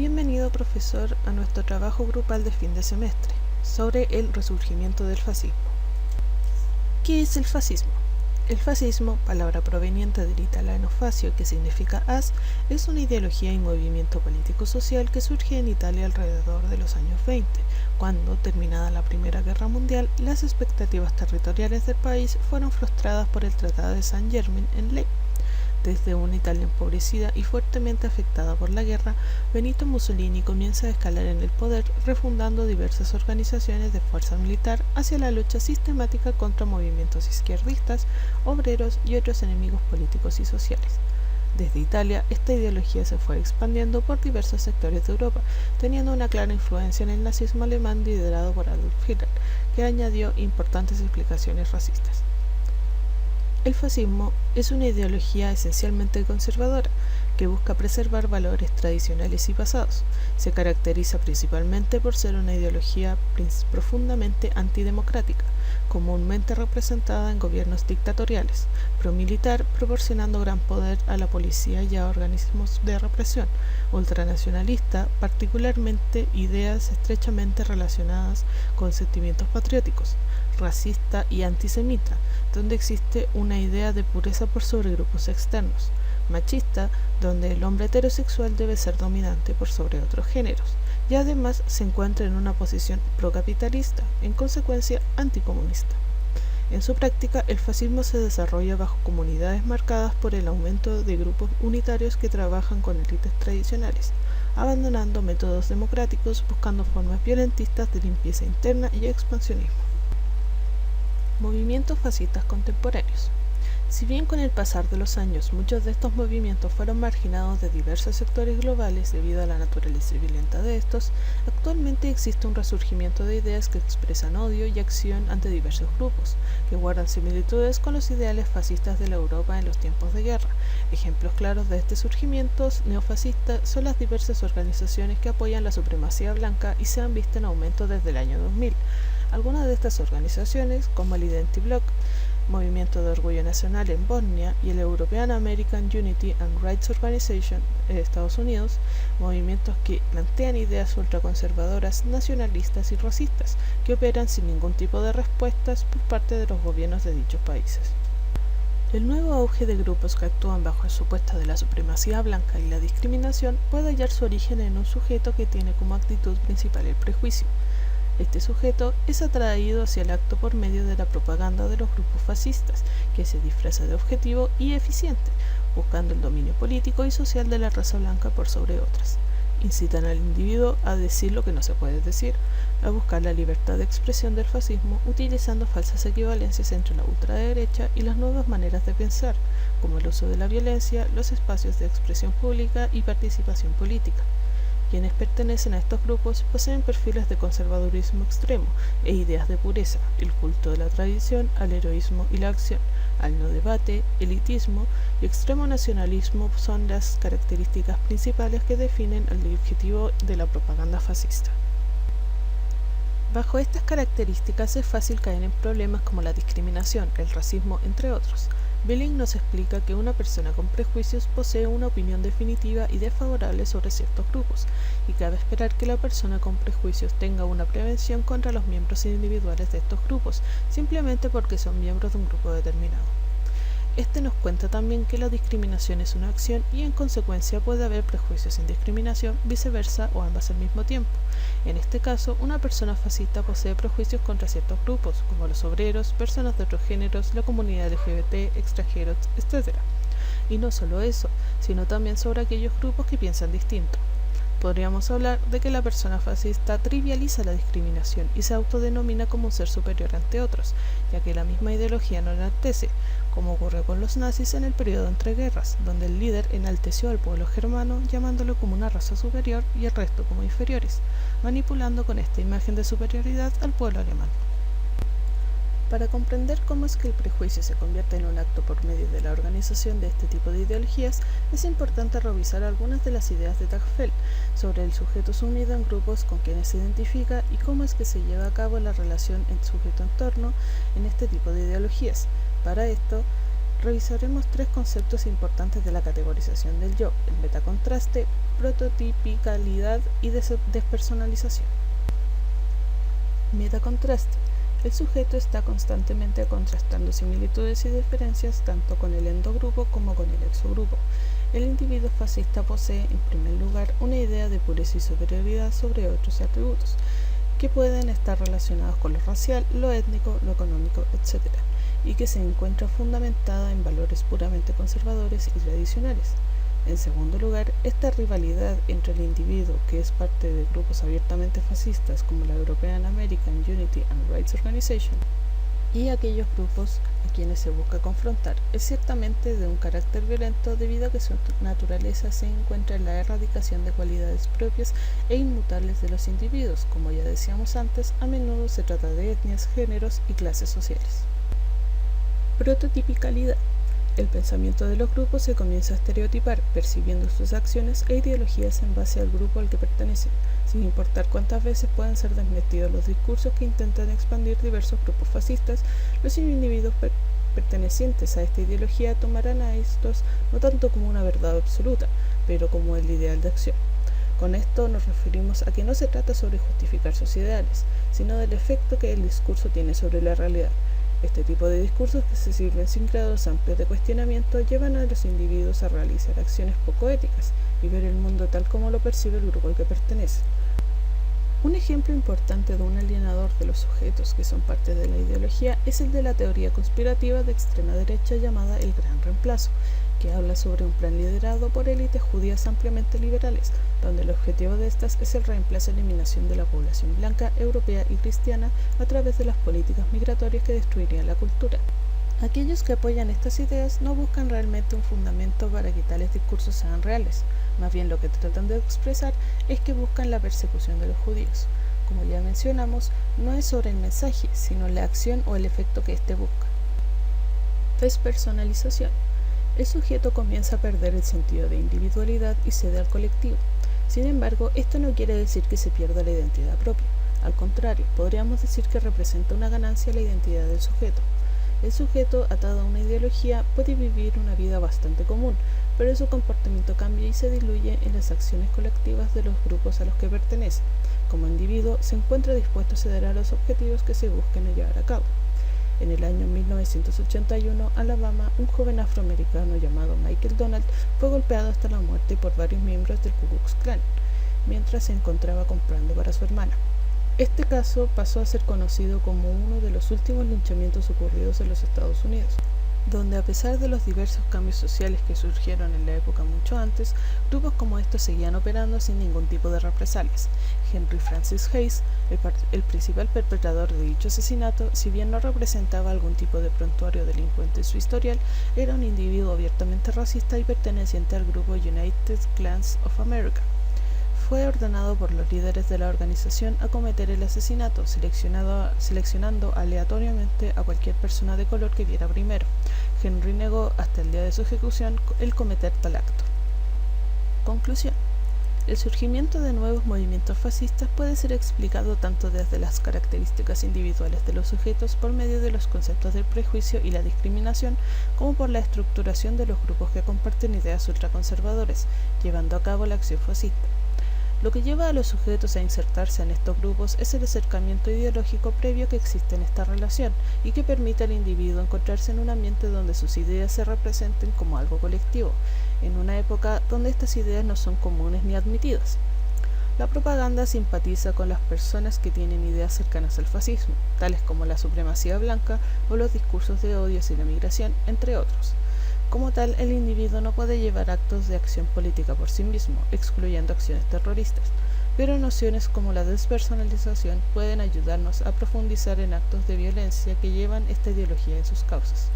Bienvenido, profesor, a nuestro trabajo grupal de fin de semestre sobre el resurgimiento del fascismo. ¿Qué es el fascismo? El fascismo, palabra proveniente del italiano fascio que significa haz, es una ideología y movimiento político-social que surge en Italia alrededor de los años 20, cuando, terminada la Primera Guerra Mundial, las expectativas territoriales del país fueron frustradas por el Tratado de Saint-Germain en Ley. Desde una Italia empobrecida y fuertemente afectada por la guerra, Benito Mussolini comienza a escalar en el poder, refundando diversas organizaciones de fuerza militar hacia la lucha sistemática contra movimientos izquierdistas, obreros y otros enemigos políticos y sociales. Desde Italia, esta ideología se fue expandiendo por diversos sectores de Europa, teniendo una clara influencia en el nazismo alemán liderado por Adolf Hitler, que añadió importantes explicaciones racistas. El fascismo es una ideología esencialmente conservadora, que busca preservar valores tradicionales y pasados. Se caracteriza principalmente por ser una ideología profundamente antidemocrática, comúnmente representada en gobiernos dictatoriales, promilitar, proporcionando gran poder a la policía y a organismos de represión, ultranacionalista, particularmente ideas estrechamente relacionadas con sentimientos patrióticos, racista y antisemita, donde existe una idea de pureza por sobre grupos externos, machista, donde el hombre heterosexual debe ser dominante por sobre otros géneros, y además se encuentra en una posición procapitalista, en consecuencia anticomunista. En su práctica, el fascismo se desarrolla bajo comunidades marcadas por el aumento de grupos unitarios que trabajan con élites tradicionales, abandonando métodos democráticos, buscando formas violentistas de limpieza interna y expansionismo. Movimientos fascistas contemporáneos. Si bien con el pasar de los años muchos de estos movimientos fueron marginados de diversos sectores globales debido a la naturaleza violenta de estos, actualmente existe un resurgimiento de ideas que expresan odio y acción ante diversos grupos, que guardan similitudes con los ideales fascistas de la Europa en los tiempos de guerra. Ejemplos claros de este surgimiento neofascista son las diversas organizaciones que apoyan la supremacía blanca y se han visto en aumento desde el año 2000. Algunas de estas organizaciones, como el Identity Bloc, Movimiento de Orgullo Nacional en Bosnia, y el European American Unity and Rights Organization en Estados Unidos, movimientos que plantean ideas ultraconservadoras, nacionalistas y racistas, que operan sin ningún tipo de respuestas por parte de los gobiernos de dichos países. El nuevo auge de grupos que actúan bajo el supuesto de la supremacía blanca y la discriminación puede hallar su origen en un sujeto que tiene como actitud principal el prejuicio. Este sujeto es atraído hacia el acto por medio de la propaganda de los grupos fascistas, que se disfraza de objetivo y eficiente, buscando el dominio político y social de la raza blanca por sobre otras. Incitan al individuo a decir lo que no se puede decir, a buscar la libertad de expresión del fascismo utilizando falsas equivalencias entre la ultraderecha y las nuevas maneras de pensar, como el uso de la violencia, los espacios de expresión pública y participación política. Quienes pertenecen a estos grupos poseen perfiles de conservadurismo extremo e ideas de pureza, el culto de la tradición, al heroísmo y la acción, al no debate, elitismo y extremo nacionalismo son las características principales que definen el objetivo de la propaganda fascista. Bajo estas características es fácil caer en problemas como la discriminación, el racismo, entre otros. Belling nos explica que una persona con prejuicios posee una opinión definitiva y desfavorable sobre ciertos grupos, y cabe esperar que la persona con prejuicios tenga una prevención contra los miembros individuales de estos grupos, simplemente porque son miembros de un grupo determinado. Este nos cuenta también que la discriminación es una acción y en consecuencia puede haber prejuicios sin discriminación, viceversa o ambas al mismo tiempo. En este caso, una persona fascista posee prejuicios contra ciertos grupos, como los obreros, personas de otros géneros, la comunidad LGBT, extranjeros, etc. Y no solo eso, sino también sobre aquellos grupos que piensan distinto. Podríamos hablar de que la persona fascista trivializa la discriminación y se autodenomina como un ser superior ante otros, ya que la misma ideología no enaltece, como ocurrió con los nazis en el periodo entre guerras, donde el líder enalteció al pueblo germano llamándolo como una raza superior y el resto como inferiores, manipulando con esta imagen de superioridad al pueblo alemán. Para comprender cómo es que el prejuicio se convierte en un acto por medio de la organización de este tipo de ideologías, es importante revisar algunas de las ideas de Tagfeld sobre el sujeto sumido en grupos con quienes se identifica y cómo es que se lleva a cabo la relación entre sujeto-entorno en este tipo de ideologías. Para esto, revisaremos tres conceptos importantes de la categorización del yo: el metacontraste, prototipicalidad y despersonalización. Metacontraste. El sujeto está constantemente contrastando similitudes y diferencias tanto con el endogrupo como con el exogrupo. El individuo fascista posee, en primer lugar, una idea de pureza y superioridad sobre otros atributos, que pueden estar relacionados con lo racial, lo étnico, lo económico, etc., y que se encuentra fundamentada en valores puramente conservadores y tradicionales. En segundo lugar, esta rivalidad entre el individuo, que es parte de grupos abiertamente fascistas como la European American Unity and Rights Organization, y aquellos grupos a quienes se busca confrontar, es ciertamente de un carácter violento debido a que su naturaleza se encuentra en la erradicación de cualidades propias e inmutables de los individuos. Como ya decíamos antes, a menudo se trata de etnias, géneros y clases sociales. Prototipicalidad. El pensamiento de los grupos se comienza a estereotipar, percibiendo sus acciones e ideologías en base al grupo al que pertenecen, sin importar cuántas veces puedan ser desmentidos los discursos que intentan expandir diversos grupos fascistas. Los individuos pertenecientes a esta ideología tomarán a estos no tanto como una verdad absoluta, pero como el ideal de acción. Con esto nos referimos a que no se trata sobre justificar sus ideales, sino del efecto que el discurso tiene sobre la realidad. Este tipo de discursos, que se sirven sin grados amplios de cuestionamiento, llevan a los individuos a realizar acciones poco éticas y ver el mundo tal como lo percibe el grupo al que pertenece. Un ejemplo importante de un alienador de los sujetos que son parte de la ideología es el de la teoría conspirativa de extrema derecha llamada el Gran Reemplazo, que habla sobre un plan liderado por élites judías ampliamente liberales, donde el objetivo de estas es el reemplazo y eliminación de la población blanca, europea y cristiana a través de las políticas migratorias que destruirían la cultura. Aquellos que apoyan estas ideas no buscan realmente un fundamento para que tales discursos sean reales, más bien lo que tratan de expresar es que buscan la persecución de los judíos. Como ya mencionamos, no es sobre el mensaje, sino la acción o el efecto que éste busca. Despersonalización. El sujeto comienza a perder el sentido de individualidad y cede al colectivo. Sin embargo, esto no quiere decir que se pierda la identidad propia. Al contrario, podríamos decir que representa una ganancia a la identidad del sujeto. El sujeto, atado a una ideología, puede vivir una vida bastante común, pero su comportamiento cambia y se diluye en las acciones colectivas de los grupos a los que pertenece. Como individuo, se encuentra dispuesto a ceder a los objetivos que se busquen llevar a cabo. En el año 1981, Alabama, un joven afroamericano llamado Michael Donald fue golpeado hasta la muerte por varios miembros del Ku Klux Klan, mientras se encontraba comprando para su hermana. Este caso pasó a ser conocido como uno de los últimos linchamientos ocurridos en los Estados Unidos, donde a pesar de los diversos cambios sociales que surgieron en la época mucho antes, grupos como estos seguían operando sin ningún tipo de represalias. Henry Francis Hayes, el principal perpetrador de dicho asesinato, si bien no representaba algún tipo de prontuario delincuente en su historial, era un individuo abiertamente racista y perteneciente al grupo United Klans of America. Fue ordenado por los líderes de la organización a cometer el asesinato, seleccionando aleatoriamente a cualquier persona de color que viera primero. Henry negó hasta el día de su ejecución el cometer tal acto. Conclusión. El surgimiento de nuevos movimientos fascistas puede ser explicado tanto desde las características individuales de los sujetos por medio de los conceptos del prejuicio y la discriminación, como por la estructuración de los grupos que comparten ideas ultraconservadores, llevando a cabo la acción fascista. Lo que lleva a los sujetos a insertarse en estos grupos es el acercamiento ideológico previo que existe en esta relación y que permite al individuo encontrarse en un ambiente donde sus ideas se representen como algo colectivo, en una época donde estas ideas no son comunes ni admitidas. La propaganda simpatiza con las personas que tienen ideas cercanas al fascismo, tales como la supremacía blanca o los discursos de odio hacia la migración, entre otros. Como tal, el individuo no puede llevar actos de acción política por sí mismo, excluyendo acciones terroristas, pero nociones como la despersonalización pueden ayudarnos a profundizar en actos de violencia que llevan esta ideología en sus causas.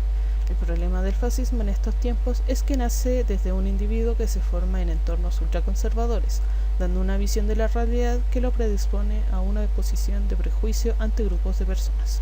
El problema del fascismo en estos tiempos es que nace desde un individuo que se forma en entornos ultraconservadores, dando una visión de la realidad que lo predispone a una posición de prejuicio ante grupos de personas.